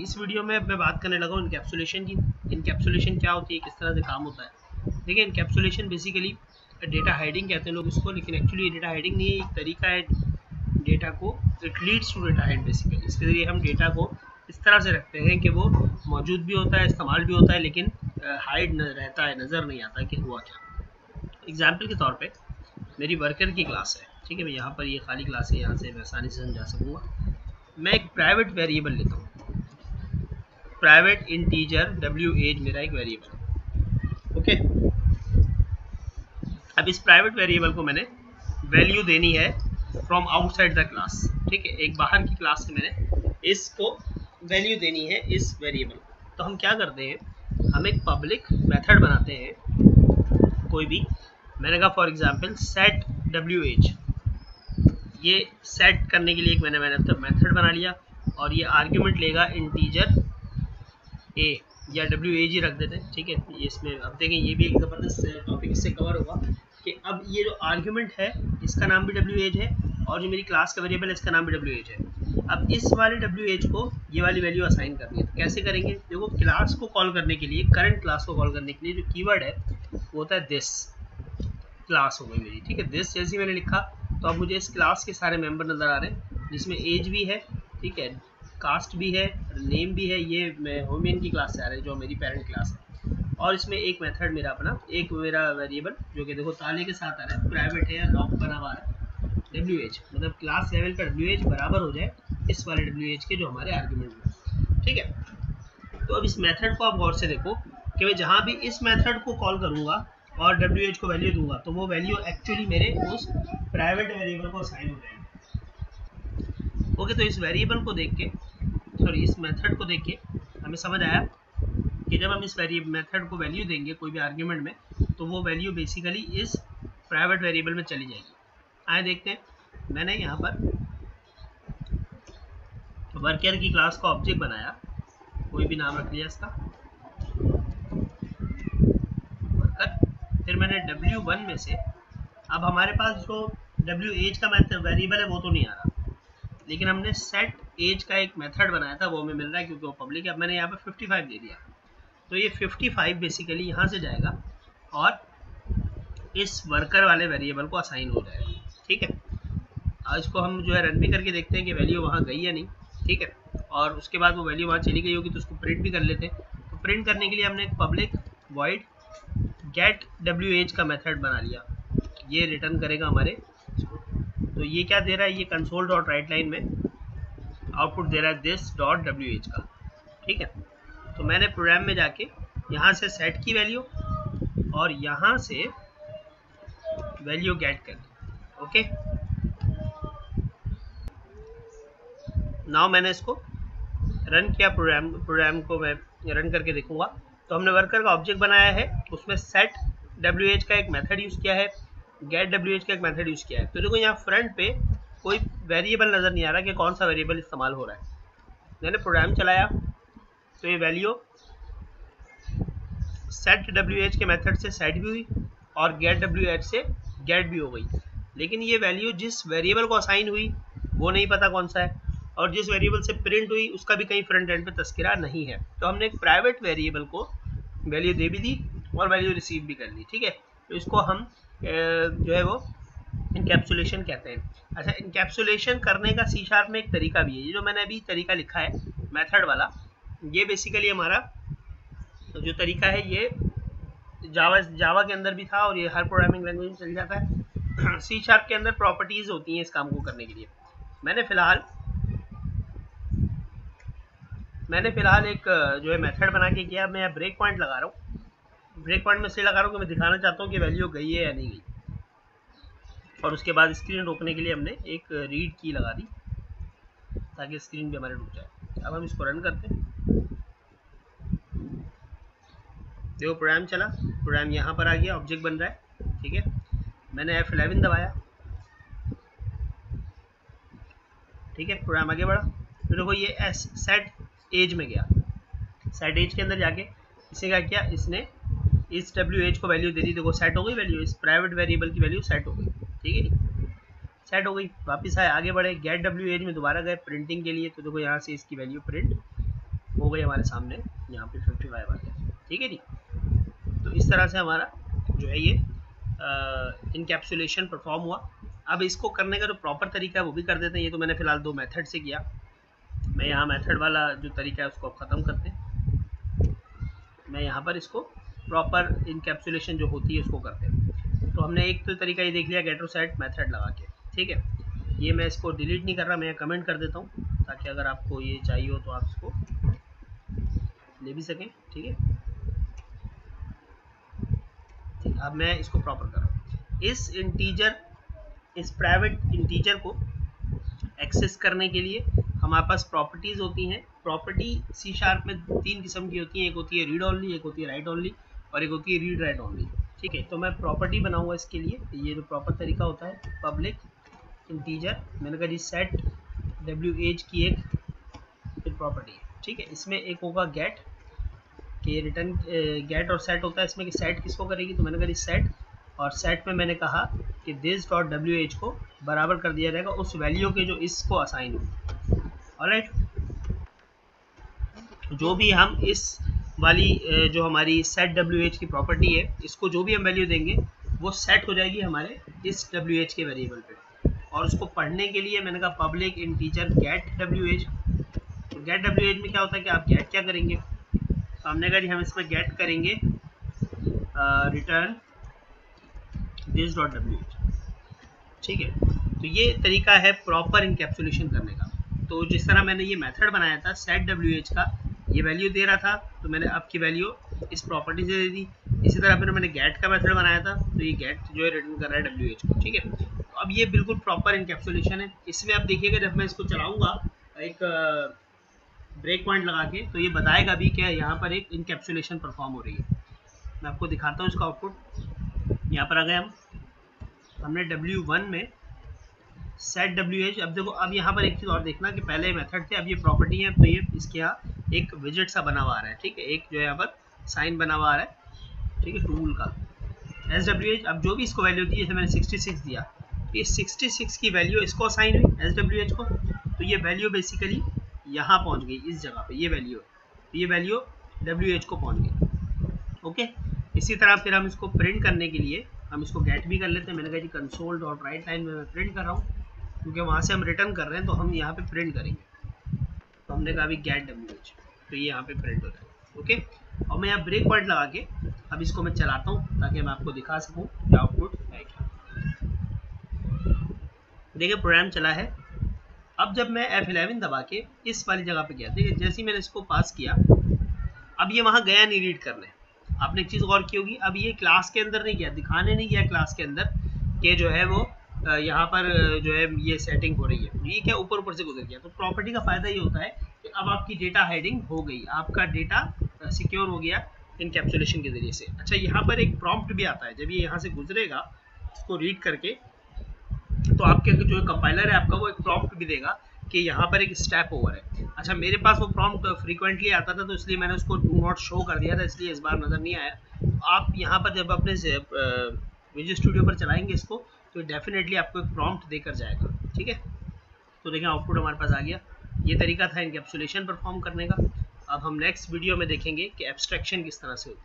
इस वीडियो में मैं बात करने लगा हूँ इनकैप्सुलेशन की। इनकैप्सुलेशन क्या होती है, किस तरह से काम होता है। देखिए, इनकैप्सुलेशन बेसिकली डेटा हाइडिंग कहते हैं लोग इसको, लेकिन एक्चुअली डेटा हाइडिंग नहीं है, एक तरीका है डेटा को, it leads to data hide basically. इसके जरिए हम डेटा को इस तरह से रखते हैं कि वो मौजूद भी होता है, इस्तेमाल भी होता है, लेकिन हाइड रहता है, नज़र नहीं आता कि हुआ क्या। एग्जाम्पल के तौर पे मेरी वर्कर की क्लास है, ठीक है, मैं यहाँ पर ये खाली क्लास है, यहाँ से मैं आसानी से समझा सकूँगा। मैं एक प्राइवेट वेरिएबल लेता हूँ, प्राइवेट इंटीजर डब्ल्यू एज मेरा एक वेरिएबल है, ओके। अब इस प्राइवेट वेरिएबल को मैंने वैल्यू देनी है फ्रॉम आउटसाइड द क्लास, ठीक है, एक बाहर की क्लास से मैंने इसको वैल्यू देनी है इस वेरिएबल को। तो हम क्या करते हैं, हम एक पब्लिक मेथड बनाते हैं कोई भी। मैंने कहा for example set W age, ये सेट करने के लिए एक मैंने मेथड बना लिया और ये आर्ग्यूमेंट लेगा इंटीजर ए या डब्ल्यू एज ही रख देते हैं, ठीक है। ये इसमें अब देखें, ये भी एक ज़बरदस्त टॉपिक इससे कवर होगा कि अब ये जो आर्ग्यूमेंट है इसका नाम भी डब्ल्यू एज है और जो मेरी क्लास का वेरिएबल है इसका नाम भी डब्ल्यू एज है। अब इस वाले डब्ल्यू एज को ये वाली वैल्यू असाइन करनी है। तो कैसे करेंगे, देखो, क्लास को कॉल करने के लिए, करंट क्लास को कॉल करने के लिए जो कीवर्ड है वो होता है दिस। क्लास हो गई मेरी, ठीक है। दिस जैसे मैंने लिखा तो अब मुझे इस क्लास के सारे मेंबर नज़र आ रहे हैं, जिसमें एज भी है, ठीक है, कास्ट भी है, नेम भी है। ये मैं होमियन की क्लास से आ रहा है जो मेरी पेरेंट क्लास है। और इसमें एक मेथड मेरा अपना, एक मेरा वेरिएबल जो कि देखो ताले के साथ आ रहा है, प्राइवेट है या लॉक बना हुआ है, डब्ल्यू एच, मतलब क्लास लेवल का डब्ल्यू एच बराबर हो जाए इस वाले डब्ल्यू एच के जो हमारे आर्ग्यूमेंट में, ठीक है। तो अब इस मेथड को आप गौर से देखो कि मैं जहाँ भी इस मेथड को कॉल करूँगा और डब्ल्यू एच को वैल्यू दूंगा तो वो वैल्यू एक्चुअली मेरे उस प्राइवेट वेरिएबल को असाइन हो जाएगी, ओके। तो इस वेरिएबल को देख के, सॉरी, इस मेथड को देख के हमें समझ आया कि जब हम इस मेथड को वैल्यू देंगे कोई भी आर्ग्यूमेंट में तो वो वैल्यू बेसिकली इस प्राइवेट वेरिएबल में चली जाएगी। आए देखते हैं, मैंने यहाँ पर वर्कर की क्लास का ऑब्जेक्ट बनाया, कोई भी नाम रख लिया इसका वर्कर। फिर मैंने W1 में से, अब हमारे पास जो डब्ल्यू एज का मेथड वेरिएबल है वो तो नहीं आ रहा, लेकिन हमने सेट एज का एक मेथड बनाया था, वो हमें मिल रहा है क्योंकि वो पब्लिक है। अब मैंने यहाँ पर 55 दे दिया, तो ये 55 बेसिकली यहाँ से जाएगा और इस वर्कर वाले वेरिएबल को असाइन हो जाएगा, ठीक है। आज इसको हम जो है रन भी करके देखते हैं कि वैल्यू वहाँ गई या नहीं, ठीक है। और उसके बाद वो वैल्यू वहाँ चली गई होगी तो उसको प्रिंट भी कर लेते हैं। तो प्रिंट करने के लिए हमने एक public void get W age का मेथड बना लिया, ये रिटर्न करेगा हमारे। तो ये क्या दे रहा है, ये कंसोल डॉट राइट लाइन में आउटपुट दे रहा है दिस डॉट डब्ल्यू एच का, ठीक है। तो मैंने प्रोग्राम में जाके यहाँ से सेट की वैल्यू और यहाँ से वैल्यू गेट कर दी, ओके। नाउ मैंने इसको रन किया, प्रोग्राम को मैं रन करके देखूंगा। तो हमने वर्कर का ऑब्जेक्ट बनाया है, उसमें सेट डब्ल्यू एच का एक मेथड यूज़ किया है, गेट डब्ल्यू एच का एक मेथड यूज़ किया है। तो देखो यहाँ फ्रंट पे कोई वेरिएबल नज़र नहीं आ रहा कि कौन सा वेरिएबल इस्तेमाल हो रहा है। मैंने प्रोग्राम चलाया तो ये वैल्यू सेट डब्ल्यू एच के मेथड से सेट भी हुई और गेट डब्ल्यू एच से गेट भी हो गई, लेकिन ये वैल्यू जिस वेरिएबल को असाइन हुई वो नहीं पता कौन सा है, और जिस वेरिएबल से प्रिंट हुई उसका भी कहीं फ्रंट एंड पे तस्करा नहीं है। तो हमने एक प्राइवेट वेरिएबल को वैल्यू दे भी दी और वैल्यू रिसीव भी कर ली, ठीक है। तो इसको हम जो है वो इनकैप्सुलेशन कहते हैं। अच्छा, इनकैप्सुलेशन करने का C# में एक तरीका भी है, ये जो मैंने अभी तरीका लिखा है मेथड वाला, ये बेसिकली हमारा जो तरीका है ये जावा के अंदर भी था और ये हर प्रोग्रामिंग लैंग्वेज में चल जाता है। C# के अंदर प्रॉपर्टीज़ होती हैं इस काम को करने के लिए। मैंने फ़िलहाल एक जो है मेथड बना के किया। मैं ब्रेक पॉइंट लगा रहा हूँ, ब्रेक पॉइंट में इसलिए लगा रहा हूँ कि मैं दिखाना चाहता हूँ कि वैल्यू गई है या नहीं गई। और उसके बाद स्क्रीन रोकने के लिए हमने एक रीड की लगा दी ताकि स्क्रीन भी हमारे रुक जाए। अब हम इसको रन करते हैं, देखो प्रोग्राम चला, प्रोग्राम यहाँ पर आ गया, ऑब्जेक्ट बन रहा है, ठीक है। मैंने F11 दबाया, ठीक है, प्रोग्राम आगे बढ़ा। तो देखो ये सेट एज में गया, सेट एज के अंदर जाके इसने क्या किया, इसने इस डब्ल्यू एज को वैल्यू दे दी। देखो सेट हो गई वैल्यू, इस प्राइवेट वेरिएबल की वैल्यू सेट हो गई, ठीक है, सेट हो गई। वापस आए, आगे बढ़े, गेट डब्ल्यू एज में दोबारा गए प्रिंटिंग के लिए। तो देखो यहाँ से इसकी वैल्यू प्रिंट हो गई हमारे सामने, यहाँ पे 55 आ गया, ठीक है जी। तो इस तरह से हमारा जो है ये इनकैप्सुलेशन परफॉर्म हुआ। अब इसको करने का जो प्रॉपर तरीका है वो भी कर देते हैं। ये तो मैंने फिलहाल 2 मेथड से किया, मैं यहाँ मेथड वाला जो तरीका है उसको ख़त्म करते हैं, मैं यहाँ पर इसको प्रॉपर इनकैप्सुलेशन जो होती है उसको करते हैं। तो हमने एक तो तरीका ये देख लिया गेट और सेट मेथड लगा के, ठीक है। ये मैं इसको डिलीट नहीं कर रहा, मैं कमेंट कर देता हूँ ताकि अगर आपको ये चाहिए हो तो आप इसको ले भी सकें, ठीक है। अब मैं इसको प्रॉपर कर रहा हूँ। इस प्राइवेट इंटीजर को एक्सेस करने के लिए हमारे पास प्रॉपर्टीज़ होती हैं। प्रॉपर्टी C# में 3 किस्म की होती हैं, एक होती है रीड ओनली, एक होती है राइट ओनली और एक होती है रीड राइट ओनली, ठीक है। तो मैं प्रॉपर्टी बनाऊंगा इसके लिए। ये जो प्रॉपर तरीका होता है, पब्लिक इंटीजर, मैंने कहा जी सेट WH की एक प्रॉपर्टी है, ठीक है। इसमें एक होगा गेट के रिटर्न, गेट और सेट होता है इसमें कि सेट किसको करेगी, तो मैंने कहा सेट, और सेट में मैंने कहा कि दिस डॉट WH को बराबर कर दिया जाएगा उस वैल्यू के जो इसको असाइन हो। ऑलराइट, जो भी हम इस वाली जो हमारी सेट WH की प्रॉपर्टी है, इसको जो भी हम वैल्यू देंगे वो सेट हो जाएगी हमारे इस WH के वेरिएबल पे। और उसको पढ़ने के लिए मैंने कहा पब्लिक इंटीजर गेट WH। तो गेट WH में क्या होता है कि आप गेट क्या करेंगे, तो हमने कहा जी हम इसमें गेट करेंगे रिटर्न दिस डॉट WH, ठीक है। तो ये तरीका है प्रॉपर इनकैप्सुलेशन करने का। तो जिस तरह मैंने ये मेथड बनाया था सेट WH का, ये वैल्यू दे रहा था तो मैंने आपकी वैल्यू इस प्रॉपर्टी से दे दी। इसी तरह फिर मैंने गेट का मेथड बनाया था, तो ये गेट जो है रिटर्न कर रहा है WH को, ठीक है। तो अब ये बिल्कुल प्रॉपर इनकैप्सुलेशन है। इसमें आप देखिएगा जब मैं इसको चलाऊंगा एक ब्रेक पॉइंट लगा के, तो ये बताएगा भी क्या यहाँ पर एक इनकैप्सुलेशन परफॉर्म हो रही है। मैं आपको दिखाता हूँ इसका आउटपुट। यहाँ पर आ गए हमने W1 में सेट WH। अब देखो, अब यहाँ पर एक चीज़ और देखना कि पहले मेथड थे, अब ये प्रॉपर्टी है, तो ये इसके यहाँ एक विजिट सा बना हुआ आ रहा है, ठीक है। एक जो है यहाँ पर साइन बना हुआ आ रहा है, ठीक है, टूल का SWH। अब जो भी इसको वैल्यू दी, जैसे मैंने 66 दिया, तो ये 66 की वैल्यू इसको असाइन हुई SWH को, तो ये वैल्यू बेसिकली यहाँ पहुँच गई इस जगह पे, ये वैल्यू, तो ये वैल्यू WH को पहुँच गई, ओके। इसी तरह फिर हम इसको प्रिंट करने के लिए हम इसको गेट भी कर लेते हैं। मैंने कहा जी कंसोल डॉट राइट लाइन में मैं प्रिंट कर रहा हूँ, क्योंकि वहाँ से हम रिटर्न कर रहे हैं तो हम यहाँ पे प्रिंट करेंगे। तो हमने कहा अभी गेट WH, तो ये यहाँ पे प्रिंट हो जाएगा, ओके। और मैं यहाँ ब्रेक पॉइंट लगा के अब इसको मैं चलाता हूँ ताकि मैं आपको दिखा सकूँ कि आउटपुट है क्या। देखिए प्रोग्राम चला है। अब जब मैं F11 दबा के इस वाली जगह पे गया, देखिए जैसे ही मैंने इसको पास किया, अब ये वहाँ गया नहीं रीड करने। आपने एक चीज़ गौर की होगी, अब ये क्लास के अंदर नहीं गया, दिखाने नहीं गया क्लास के अंदर कि जो है वो यहाँ पर जो है ये सेटिंग हो रही है, ये क्या ऊपर ऊपर से गुजर गया। तो प्रॉपर्टी का फ़ायदा ये होता है कि अब आपकी डेटा हेडिंग हो गई, आपका डेटा सिक्योर हो गया इनकैप्सुलेशन के ज़रिए से। अच्छा, यहाँ पर एक प्रॉम्प्ट भी आता है, जब ये यहाँ से गुजरेगा इसको रीड करके, तो आपके जो कंपाइलर है आपका वो एक प्रॉम्प्ट भी देगा कि यहाँ पर एक स्टेप ओवर है। अच्छा, मेरे पास वो प्रॉम्प्ट फ्रीक्वेंटली आता था तो इसलिए मैंने उसको डू नॉट शो कर दिया था, इसलिए इस बार नज़र नहीं आया। तो आप यहाँ पर जब अपने विजुअल स्टूडियो पर चलाएंगे इसको, तो डेफिनेटली आपको एक प्रॉम्प्ट देकर जाएगा, ठीक है। तो देखें आउटपुट हमारे पास आ गया। ये तरीका था इनकैप्सुलेशन परफॉर्म करने का। अब हम नेक्स्ट वीडियो में देखेंगे कि एब्स्ट्रैक्शन किस तरह से होती है।